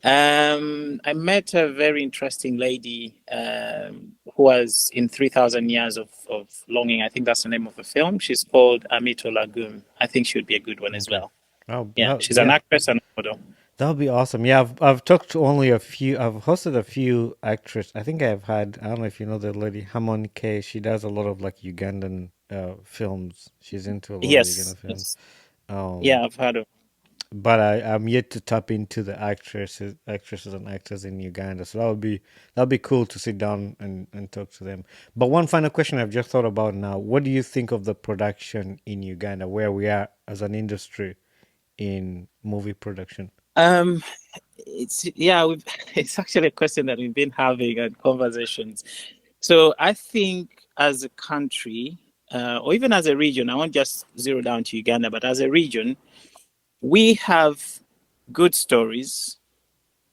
I met a very interesting lady, who was in 3,000 Years of Longing. I think that's the name of the film. She's called Amito Lagum. I think she would be a good one as okay. well. Oh, Yeah, she's an yeah. actress and a model. That would be awesome. Yeah, I've talked to only a few. I've hosted a few actors. I think I've had. I don't know if you know the lady Hamon K. She does a lot of like Ugandan films. She's into a lot of Yes, Ugandan films. yes. Um, Yeah, I've heard of. but I'm yet to tap into the actresses and actors in Uganda. So that would be cool to sit down and talk to them. But one final question I've just thought about now: what do you think of the production in Uganda, where we are as an industry in movie production? Um, it's yeah, it's actually a question that we've been having and conversations. So I think as a country, or even as a region, I won't just zero down to Uganda, but as a region, we have good stories,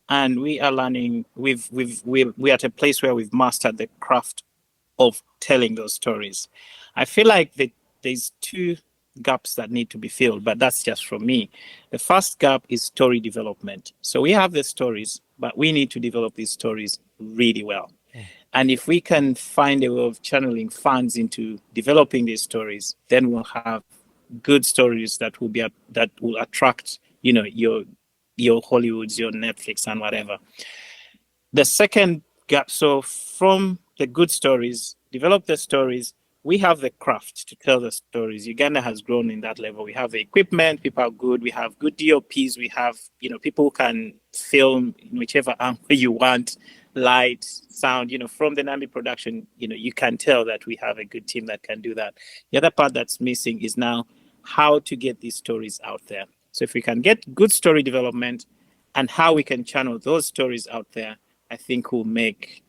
and we are learning. We're at a place where we've mastered the craft of telling those stories. I feel like there's two gaps that need to be filled, but that's just from me. The first gap is story development. So we have the stories, but we need to develop these stories really well. And if we can find a way of channeling funds into developing these stories, then we'll have good stories that will attract, your Hollywoods, your Netflix, and whatever. The second gap, so from the good stories, develop the stories. We have the craft to tell the stories. Uganda has grown in that level. We have the equipment, people are good, we have good DOPs, we have, people who can film in whichever angle you want, light, sound, from the Nambi production, you can tell that we have a good team that can do that. The other part that's missing is now how to get these stories out there. So if we can get good story development and how we can channel those stories out there, I think will make,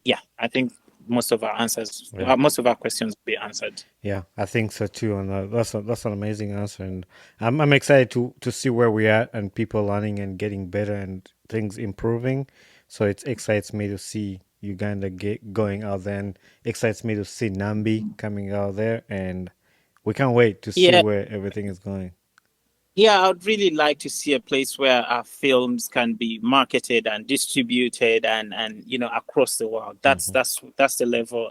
yeah, I think Yeah. most of our questions will be answered. Yeah, I think so too, and that's an amazing answer, and I'm excited to see where we are and people learning and getting better and things improving. So it excites me to see Uganda going out there, and excites me to see Nambi coming out there, and we can't wait to see Yeah, where everything is going. yeah, I'd really like to see a place where our films can be marketed and distributed and across the world. That's Hmm. that's that's the level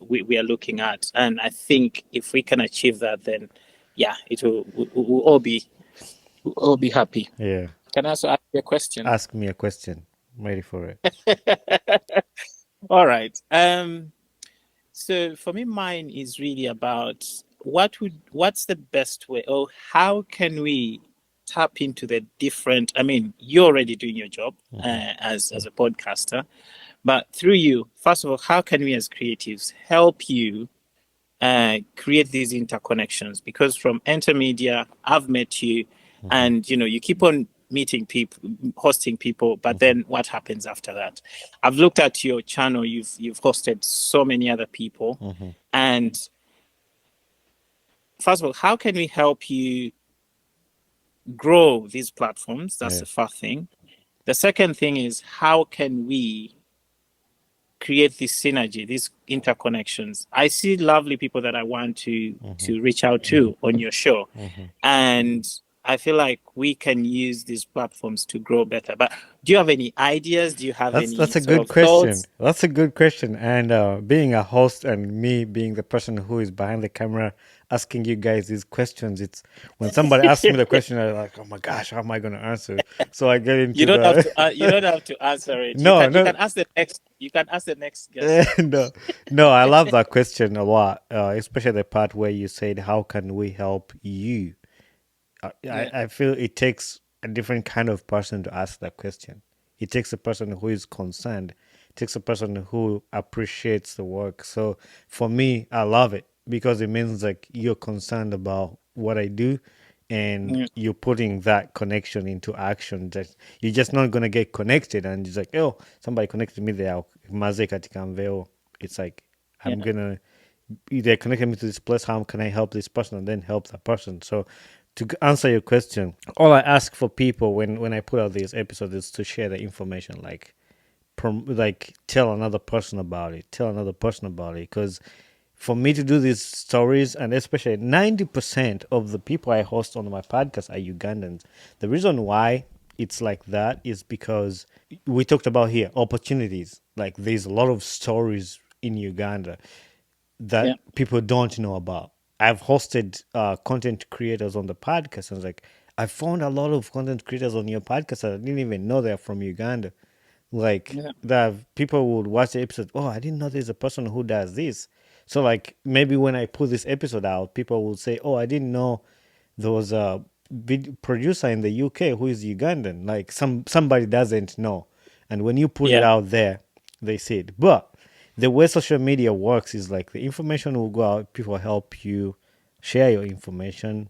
we are looking at, and I think if we can achieve that, then yeah, we'll all be happy. Yeah, Can I also ask you a question? ask me a question. I'm ready for it. All right. So for me, mine is really about what's the best way, or how can we tap into the different. I mean, you're already doing your job, Hmm. as a podcaster, but through you, first of all, how can we as creatives help you create these interconnections? Because from Intermedia, I've met you, and you keep on meeting people, hosting people, but then what happens after that? I've looked at your channel. You've hosted so many other people, and first of all, how can we help you grow these platforms? That's Yeah. the first thing. The second thing is, how can we create this synergy, these interconnections? I see lovely people that I want to reach out to on your show, and I feel like we can use these platforms to grow better. But do you have any ideas? Do you have That's any a sort good of question. thoughts? That's a good question. And being a host and me being the person who is behind the camera asking you guys these questions, it's when somebody asks me the question, I'm like, oh my gosh, how am I going to answer? So I get You into don't have the to. You don't have to answer it. You no, can. You no, can ask the next. You can ask the next guest. no, no. I love that question a lot, especially the part where you said, "How can we help you?" Yeah. I feel it takes a different kind of person to ask that question. It takes a person who is concerned. It takes a person who appreciates the work. So for me, I love it because it means like you're concerned about what I do and Yeah. you're putting that connection into action. That you're just not gonna get connected and it's like, oh, somebody connected me there. Maze katika mveo. It's like I'm Yeah. gonna they connected me to this place. How can I help this person and then help that person? So, to answer your question, all I ask for people when I put out these episodes is to share the information, like tell another person about it, tell another person about it, because for me to do these stories, and especially 90% of the people I host on my podcast are Ugandans. The reason why it's like that is because we talked about here opportunities. Like there's a lot of stories in Uganda that Yeah. people don't know about. I've hosted content creators on the podcast, and it's like I found a lot of content creators on your podcast that I didn't even know they're from Uganda. Like Yeah. that people would watch the episode. Oh, I didn't know there's a person who does this. So like maybe when I put this episode out, people will say, "Oh, I didn't know there was a producer in the UK who is Ugandan." Like somebody doesn't know, and when you put it Yeah. out there, they see it. But the way social media works is like the information will go out. People help you share your information,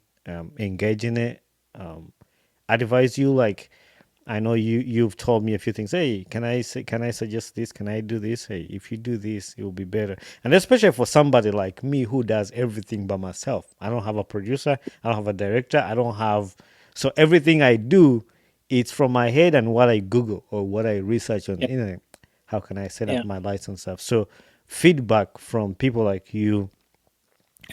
engage in it, um, advise you. Like I know you've told me a few things. Hey, can I suggest this? Can I do this? Hey, if you do this, it will be better. And especially for somebody like me who does everything by myself. I don't have a producer. I don't have a director. I don't have so everything I do, it's from my head and what I Google or what I research on the Yeah. internet. How can I set up Yeah. my lights and stuff? So feedback from people like you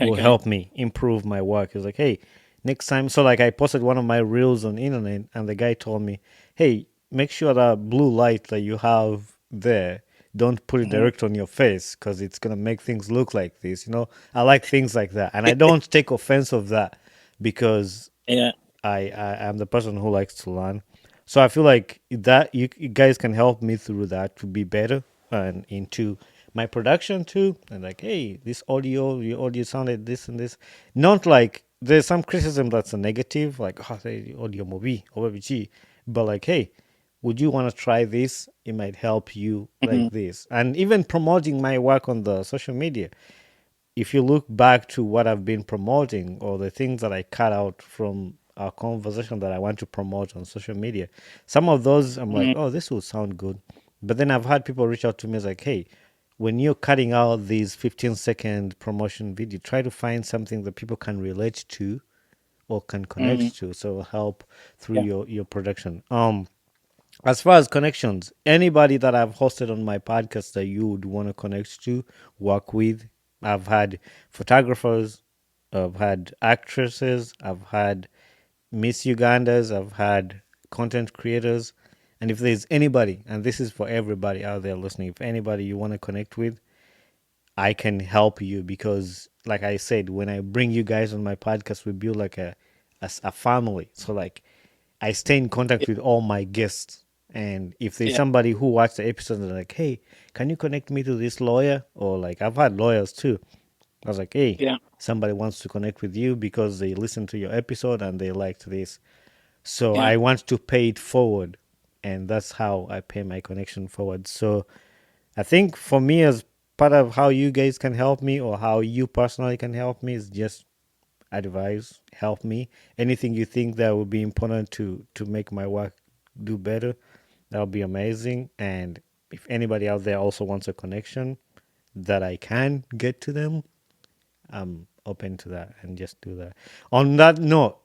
will Okay. help me improve my work. It's like, hey, next time. So like I posted one of my reels on the internet, and the guy told me, hey, make sure that blue light that you have there, don't put it Mhm. direct on your face because it's gonna make things look like this. You know, I like things like that, and I don't take offense of that because Yeah. I am the person who likes to learn. So I feel like that you guys can help me through that to be better and into my production too. And like, hey, this audio, your audio sounded this and this. Not like there's some criticism that's a negative, like oh, the audio movie or BG, but like, hey, would you want to try this? It might help you Mhm. like this. And even promoting my work on the social media, if you look back to what I've been promoting or the things that I cut out from our conversation that I want to promote on social media, some of those I'm like, Mhm. oh, this will sound good. But then I've had people reach out to me as like, hey, when you're cutting out these 15-second promotion video, try to find something that people can relate to or can Mhm. connect to. So help through Yeah. your production. As far as connections, anybody that I've hosted on my podcast that you would want to connect to, work with, I've had photographers, I've had actresses, I've had Miss Ugandas, I've had content creators. And if there's anybody, and this is for everybody out there listening, if anybody you want to connect with, I can help you because, like I said, when I bring you guys on my podcast, we build like a family. So like, I stay in contact with all my guests, and if there's Yeah. somebody who watched the episode and they're like, hey, can you connect me to this lawyer? Or like, I've had lawyers too. I was like, hey, Yeah. somebody wants to connect with you because they listened to your episode and they liked this. So Yeah. I want to pay it forward, and that's how I pay my connection forward. So I think for me, as part of how you guys can help me or how you personally can help me, is just advise, help me. Anything you think that would be important to make my work do better, that would be amazing. And if anybody out there also wants a connection that I can get to them, I'm open to that and just do that. On that note,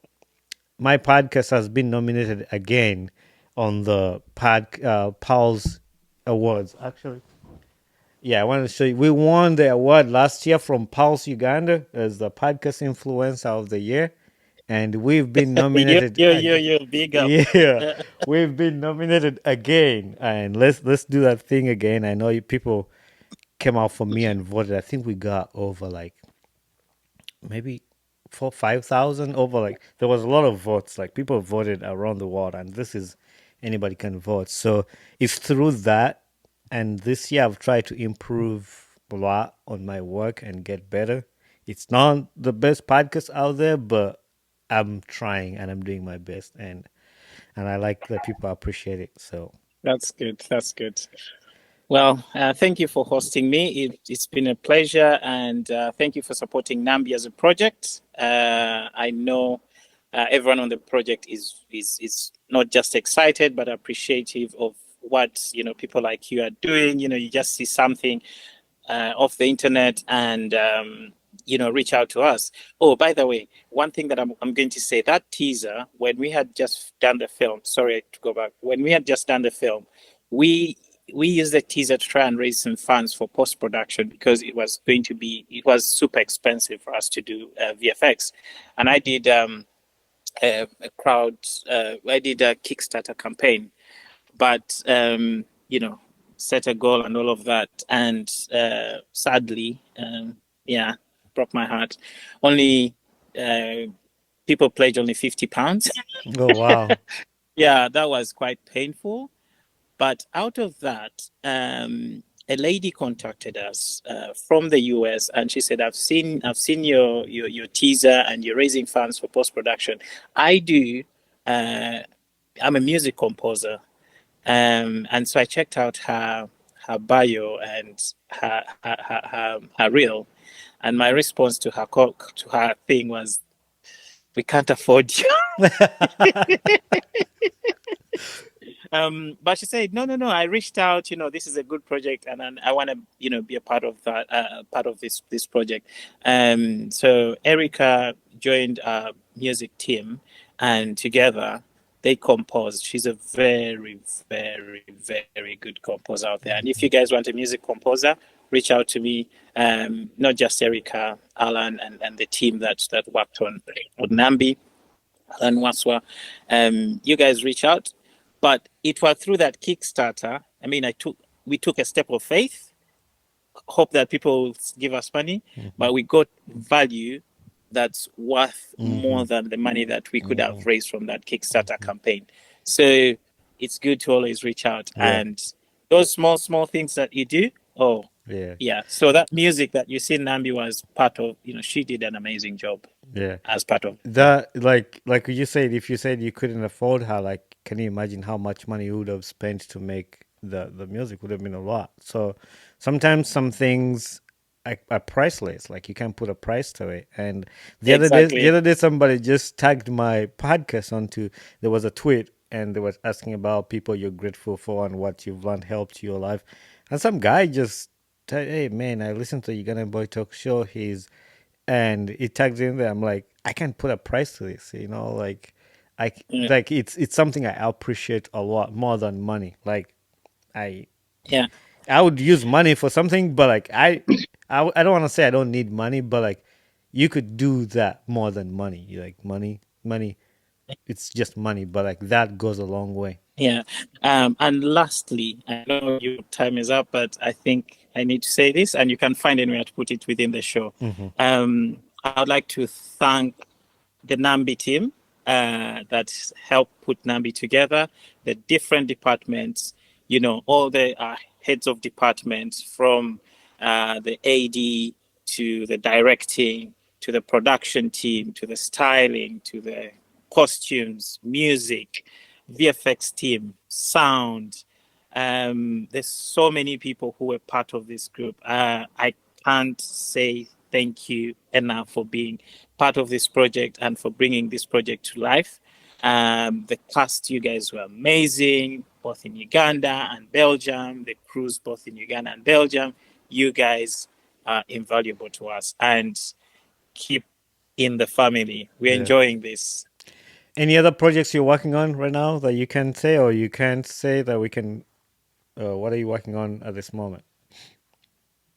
my podcast has been nominated again on the Pulse Awards. Actually, yeah, I want to show you. We won the award last year from Pulse Uganda as the podcast influencer of the year, and we've been nominated again. You big up. Yeah, we've been nominated again, and let's do that thing again. I know you people came out for me and voted. I think we got over like maybe 5,000 over. Like there was a lot of votes. Like people voted around the world, and this is anybody can vote. So it's through that. And this year I've tried to improve a lot on my work and get better. It's not the best podcast out there, but I'm trying and I'm doing my best, and I like that people appreciate it. So That's good. That's good. Well, thank you for hosting me. It's been a pleasure, and thank you for supporting Nambi as a project. I know everyone on the project is not just excited, but appreciative of what people like you are doing. You just see something off the internet and reach out to us. Oh, by the way, one thing that I'm going to say, that teaser, when we had just done the film, sorry to go back, when we had just done the film, we we used the teaser to try and raise some funds for post production because it was super expensive for us to do VFX, and I did a crowd, I did a Kickstarter campaign, but set a goal and all of that, and sadly, yeah, broke my heart. Only people pledged only £50. oh wow. Yeah, that was quite painful. But out of that, a lady contacted us from the US, and she said, "I've seen your teaser, and you're raising funds for post production. I do. Uh, I'm a music composer, and so I checked out her bio and her reel, and my response to her thing was, "We can't afford you." But she said, "No, no, no. I reached out. This is a good project, and I want to, be a part of that, part of this project." So Erica joined our music team, and together they composed. She's a very, very, very good composer out there. And if you guys want a music composer, reach out to me. Not just Erica, Alan, and the team that worked on Namby and Waswa. You guys reach out. But it was through that Kickstarter. I mean, we took a step of faith, hope that people give us money, but we got value that's worth more than the money that we could have raised from that Kickstarter campaign. So it's good to always reach out, Yeah, and those small things that you do. Oh, yeah, yeah. So that music that you see Nambi was part of, she did an amazing job yeah. as part of. That like you said, if you said you couldn't afford her, like, can you imagine how much money you would have spent to make the music? Would have been a lot. So sometimes some things are priceless. Like you can't put a price to it. And the Exactly. other day, somebody just tagged my podcast onto. There was a tweet, and they was asking about people you're grateful for and what you've learned helped your life. And some guy just, hey man, I listened to Uganda Boy Talk Show. And it tags in there. I'm like, I can't put a price to this, like I Yeah. like it's something I appreciate a lot more than money. Like I Yeah. I would use money for something, but like I don't want to say I don't need money, but like you could do that more than money. Like money, it's just money, but like that goes a long way. Yeah. And lastly, I know your time is up, but I think I need to say this, and you can find anywhere to put it within the show. Hmm. I'd like to thank the Nambi team that helped put Nambi together, the different departments, all the heads of departments, from the AD to the directing, to the production team, to the styling, to the costumes, music, VFX team, sound. There's so many people who were part of this group. I can't say thank you enough for being part of this project and for bringing this project to life. The cast, you guys were amazing, both in Uganda and Belgium. The crews, both in Uganda and Belgium. You guys are invaluable to us, and keep in the family. We're Yeah. enjoying this. Any other projects you're working on right now that you can say or you can't say that we can? What are you working on at this moment?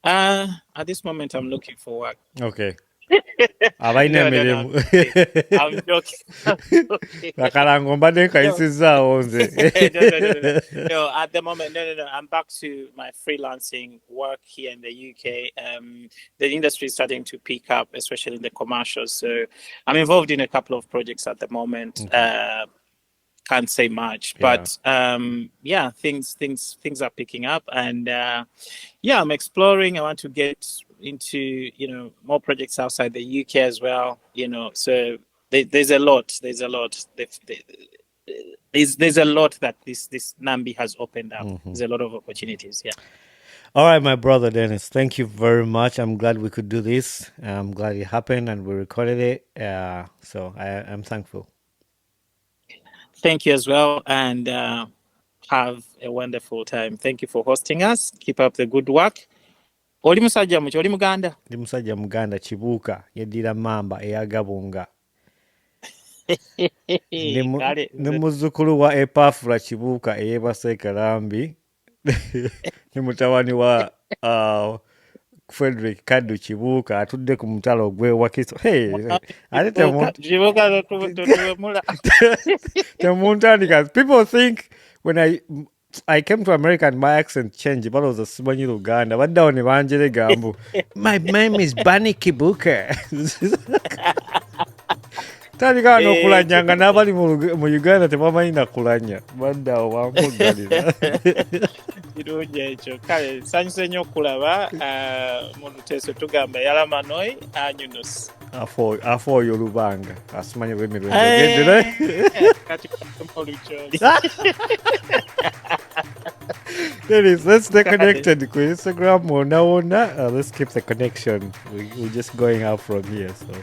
At this moment, I'm looking for work. Okay. Abaina No, no, no. emirimu. I'm joking. I'm joking. Akalango mbadde No. nkayisizaawo nze. No, at the moment, no. I'm back to my freelancing work here in the UK. The industry is starting to pick up, especially in the commercials. So I'm involved in a couple of projects at the moment. Okay. Can't say much, Yeah. but yeah, things are picking up, and yeah, I'm exploring. I want to get into more projects outside the UK as well. So there's a lot. There's a lot. There's a lot that this Namby has opened up. There's a lot of opportunities. Yeah. All right, my brother Dennis, thank you very much. I'm glad we could do this. I'm glad it happened and we recorded it. So I'm thankful. Thank you as well, and have a wonderful time. Thank you for hosting us. Keep up the good work. Oli musajja muki, oli Muganda? Ndi musajja Muganda Kibuuka yeddira mamba eyagabunga. Ne muzzukulu wa Epafula Kibuuka eyeebase Kalambi ne mutabani wa Frederick Kaddu Kibuuka atudde ku mutalo ogw'ewakiso. Ate temuntandika. People think when I came to America and my accent changed, but I was a simanyi Luganda. Baddawo ne banjerega mbu, my name is Bunny Kibuuka. Tandika wano okulanya nga n'abali mu Uganda tebamanyi na kulanya. Baddawo bampuggalira. Kirungi ekyo. Kale nsanyuse nnyo okulaba mu Luteeso tugamba Yalamanoi anyunos. Afooyo Olubanga asimanyi lwemi lwenjogeddera. Kati olukyoli. Dennis, let's stay connected ku Instagram wona. Let's keep the connection. We're just going out from here. So.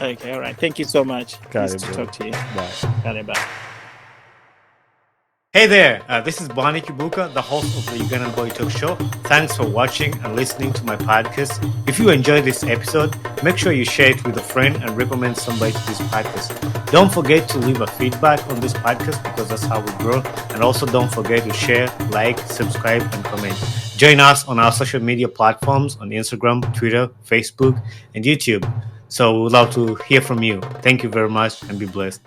Okay, all right. Thank you so much. Nice to talk to you. Bye. Bye. Hey there, this is Bonnie Kibuka, the host of the Ugandan Boy Talk Show. Thanks for watching and listening to my podcast. If you enjoyed this episode, make sure you share it with a friend and recommend somebody to this podcast. Don't forget to leave a feedback on this podcast because that's how we grow. And also don't forget to share, like, subscribe, and comment. Join us on our social media platforms on Instagram, Twitter, Facebook, and YouTube. So we would love to hear from you. Thank you very much and be blessed.